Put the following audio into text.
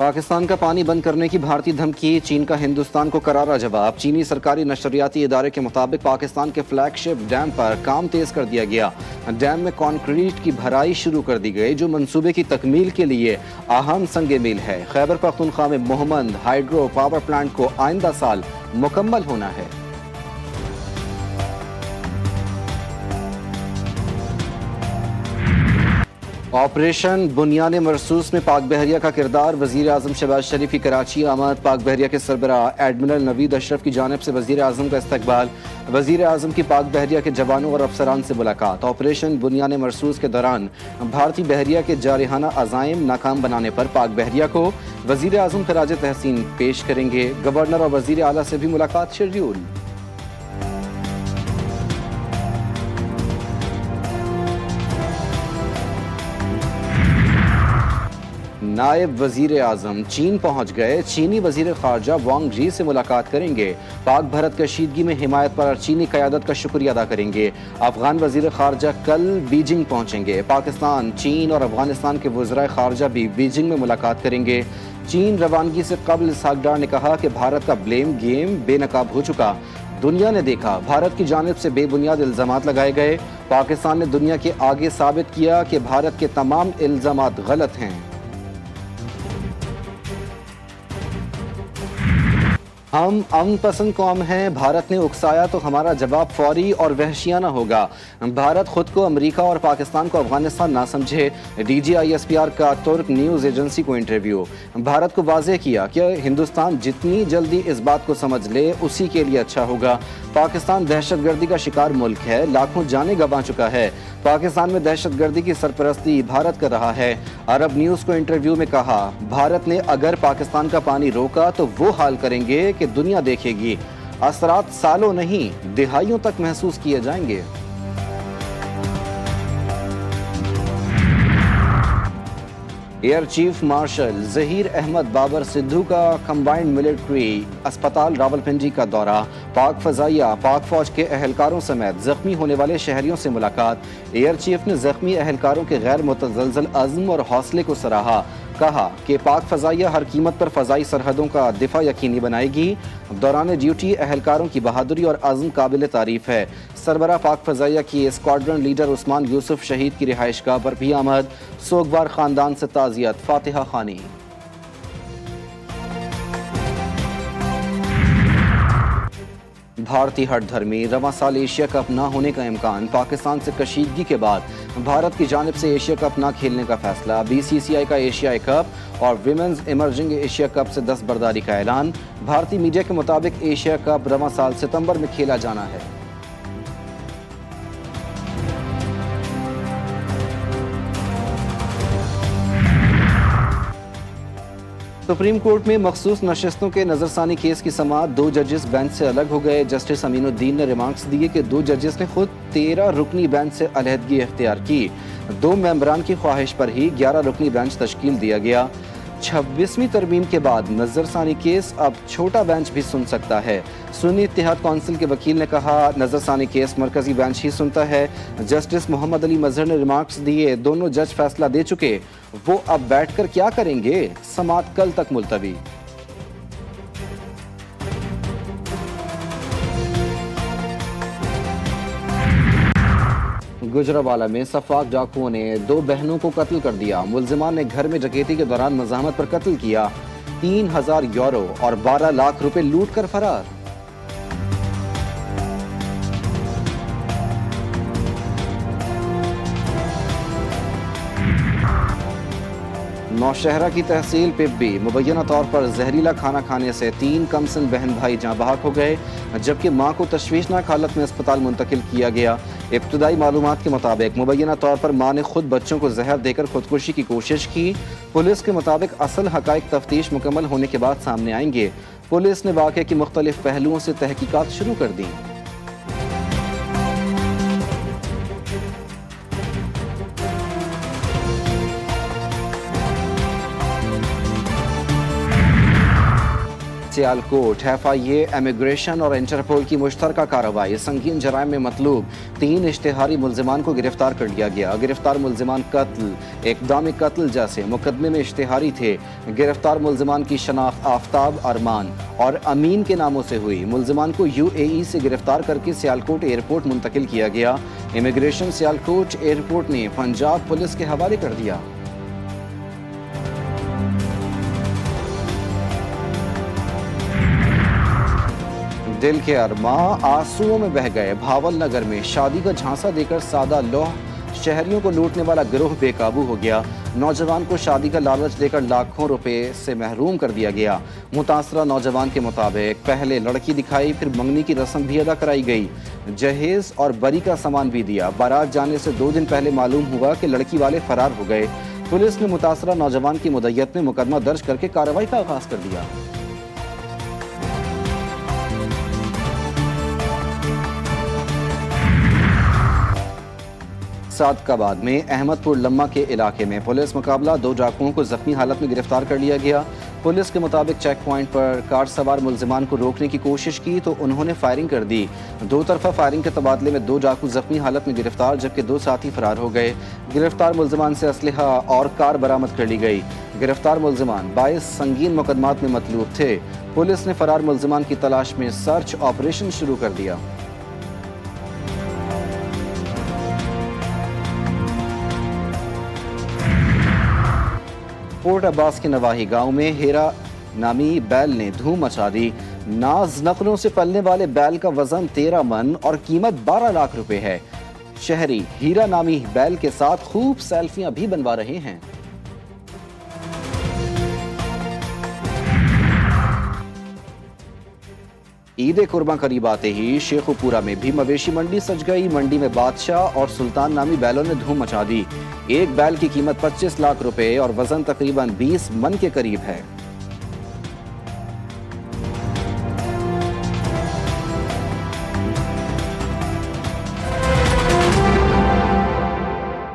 पाकिस्तान का पानी बंद करने की भारतीय धमकी, चीन का हिंदुस्तान को करारा जवाब। चीनी सरकारी नशरियाती इदारे के मुताबिक पाकिस्तान के फ्लैगशिप डैम पर काम तेज कर दिया गया। डैम में कंक्रीट की भराई शुरू कर दी गई, जो मंसूबे की तकमील के लिए अहम संग मील है। खैबर पख्तूनख्वा में मोहम्मद हाइड्रो पावर प्लांट को आइंदा साल मुकम्मल होना है। ऑपरेशन बुनियान मरसूस में पाक बहरिया का किरदार, वजीर आजम शहबाज शरीफ की कराची आमद। पाक बहरिया के सरबराह एडमिरल नवीद अशरफ की जानिब से वजीर आजम का इस्तकबाल। वजीर आजम की पाक बहरिया के जवानों और अफसरान से मुलाकात। ऑपरेशन बुनियान मरसूस के दौरान भारतीय बहरिया के जारिहाना अज़ाइम नाकाम बनाने पर पाक बहरिया को वजीर आजम खराज तहसीन पेश करेंगे। गवर्नर और वजीर आला से भी मुलाकात शेड्यूल। नायब वजीर आजम चीन पहुंच गए। चीनी वजीर खारजा वांग जी से मुलाकात करेंगे। पाक भारत कशीदगी में हिमायत पर चीनी क़यादत का शुक्रिया अदा करेंगे। अफगान वजीर खारजा कल बीजिंग पहुंचेंगे। पाकिस्तान, चीन और अफगानिस्तान के वज़राए खारजा भी बीजिंग में मुलाकात करेंगे। चीन रवानगी से कबल इसहाक डार ने कहा कि भारत का ब्लेम गेम बेनकाब हो चुका। दुनिया ने देखा, भारत की जानिब से बेबुनियाद इल्ज़ामात लगाए गए। पाकिस्तान ने दुनिया के आगे साबित किया कि भारत के तमाम इल्ज़ामात गलत हैं। हम अमन पसंद कौम हैं, भारत ने उकसाया तो हमारा जवाब फौरी और वहशियाना होगा। भारत खुद को अमेरिका और पाकिस्तान को अफगानिस्तान ना समझे। DGISPR का तुर्क न्यूज़ एजेंसी को इंटरव्यू। भारत को वाज़ेह किया कि हिंदुस्तान जितनी जल्दी इस बात को समझ ले उसी के लिए अच्छा होगा। पाकिस्तान दहशतगर्दी का शिकार मुल्क है, लाखों जानें गंवा चुका है। पाकिस्तान में दहशतगर्दी की सरपरस्ती भारत कर रहा है। अरब न्यूज़ को इंटरव्यू में कहा, भारत ने अगर पाकिस्तान का पानी रोका तो वो हाल करेंगे कि दुनिया देखेगी। असरात सालों नहीं दिहाइयों तक महसूस किए जाएंगे। Air chief marshal Zaheer Ahmed Babar Sidhu का कंबाइंड मिलिट्री अस्पताल रावलपिंडी का दौरा। पाक फ़ज़ाइया, पाक फ़ौज के अहलकारों समेत ज़ख्मी होने वाले शहरियों से मुलाकात। एयर चीफ ने ज़ख्मी अहलकारों के गैर मुतज़लज़ल अज़्म और हौसले को सराहा। कहा कि पाक फ़ज़ाइया हर कीमत पर फ़ज़ाई सरहदों का दिफा यकीनी बनाएगी। दौरान ड्यूटी अहलकारों की बहादुरी और अज़्म काबिल तारीफ़ है। सरबराह पाक फ़ज़ाइया की स्क्वाड्रन लीडर उस्मान यूसुफ शहीद की रिहाइशगाह पर भी आमद। सोगवार ख़ानदान से ताज़ियत, फ़ातिहा ख़ानी। भारतीय हठधर्मी, रवां साल एशिया कप न होने का इम्कान। पाकिस्तान से कशीदगी के बाद भारत की जानिब से एशिया कप न खेलने का फैसला। BCCI का एशियाई कप और विमेंस इमर्जिंग एशिया कप से दस्तबरदारी का ऐलान। भारतीय मीडिया के मुताबिक एशिया कप रवां साल सितंबर में खेला जाना है। सुप्रीम कोर्ट में मखसूस नशिस्तों के नजरसानी केस की समाअत। 2 जजेस बेंच से अलग हो गए। जस्टिस अमीनुद्दीन ने रिमार्क्स दिए कि 2 जजेस ने खुद 13 रुकनी बेंच से अलहदगी इख्तियार की। 2 मेंबरान की ख्वाहिश पर ही 11 रुकनी बेंच तश्कील दिया गया। 26वीं तरमीम के बाद नजरसानी केस अब छोटा बेंच भी सुन सकता है। सुन्नी इत्तेहाद काउंसिल के वकील ने कहा, नजरसानी केस मरकजी बेंच ही सुनता है। जस्टिस मोहम्मद अली मजहर ने रिमार्क्स दिए, दोनों जज फैसला दे चुके, वो अब बैठकर क्या करेंगे। समाअत कल तक मुलतवी। गुजरावाला में सफाक डाकुओं ने 2 बहनों को कत्ल कर दिया। मुल्जिमान ने घर में डकैती के दौरान मज़ाहमत पर कत्ल किया। 3000 यूरो और 12 लाख रुपए लूट कर फरार। नौशहरा की तहसील पिब्बी मुबैना तौर पर जहरीला खाना खाने से 3 कमसिन बहन भाई जाँ बहक हो गए, जबकि मां को तशवीशनाक हालत में अस्पताल मुंतकिल किया गया। इब्तदाई मालूमात के मुताबिक मुबैना तौर पर मां ने खुद बच्चों को जहर देकर खुदकुशी की कोशिश की। पुलिस के मुताबिक असल हकाइक तफ्तीश मुकम्मल होने के बाद सामने आएंगे। पुलिस ने वाक़े की मुख्तलिफ पहलुओं से तहकीकात शुरू कर दी। सियालकोट FIA, इमिग्रेशन और इंटरपोल की मुश्तरका कार्रवाई। संगीन जराइम में मतलूब 3 इश्तिहारी मुल्जिमान को गिरफ्तार कर लिया गया। गिरफ्तार मुल्जिमान कत्ल, इक़दाम कत्ल जैसे मुकदमे में इश्तिहारी थे। गिरफ्तार मुल्जिमान की शनाख्त आफ्ताब, अरमान और अमीन के नामों से हुई। मुल्जिमान को UAE से गिरफ्तार करके सियालकोट एयरपोर्ट मुंतकिल किया गया। इमिग्रेशन सियालकोट एयरपोर्ट ने पंजाब पुलिस के हवाले कर दिया। दिल के अरमा आंसुओं में बह गए। भावल नगर में शादी का झांसा देकर सादा लौह शहरियों को लूटने वाला गिरोह बेकाबू हो गया। नौजवान को शादी का लालच देकर लाखों रुपए से महरूम कर दिया गया। मुतासरा नौजवान के मुताबिक पहले लड़की दिखाई, फिर मंगनी की रस्म भी अदा कराई गई। जहेज और बरी का सामान भी दिया। बारात जाने से 2 दिन पहले मालूम हुआ कि लड़की वाले फरार हो गए। पुलिस ने मुतासरा नौजवान की मुद्दत में मुकदमा दर्ज करके कार्रवाई का आगाज कर दिया। सादकाबाद में अहमदपुर लम्मा के इलाके में पुलिस मुकाबला। 2 डाकुओं को जख्मी हालत में गिरफ्तार कर लिया गया। पुलिस के मुताबिक चेक पॉइंट पर कार सवार मुल्जिमान को रोकने की कोशिश की तो उन्होंने फायरिंग कर दी। 2 तरफा फायरिंग के तबादले में 2 डाकू जख्मी हालत में गिरफ्तार, जबकि 2 साथी फरार हो गए। गिरफ्तार मुल्जिमान से असलहा और कार बरामद कर ली गई। गिरफ्तार मुल्जिमान 22 संगीन मुकदमात में मतलूब थे। पुलिस ने फरार मुल्जिमान की तलाश में सर्च ऑपरेशन शुरू कर दिया। पोर्ट अब्बास के नवाही गांव में हीरा नामी बैल ने धूम मचा दी। नाज नखलों से पलने वाले बैल का वजन 13 मन और कीमत 12 लाख रुपए है। शहरी हीरा नामी बैल के साथ खूब सेल्फियां भी बनवा रहे हैं। ईद कुर्बान करीब आते ही शेखुपुरा में भी मवेशी मंडी सज गई। मंडी में बादशाह और सुल्तान नामी बैलों ने धूम मचा दी। एक बैल की कीमत 25 लाख रुपए और वजन तकरीबन 20 मन के करीब है।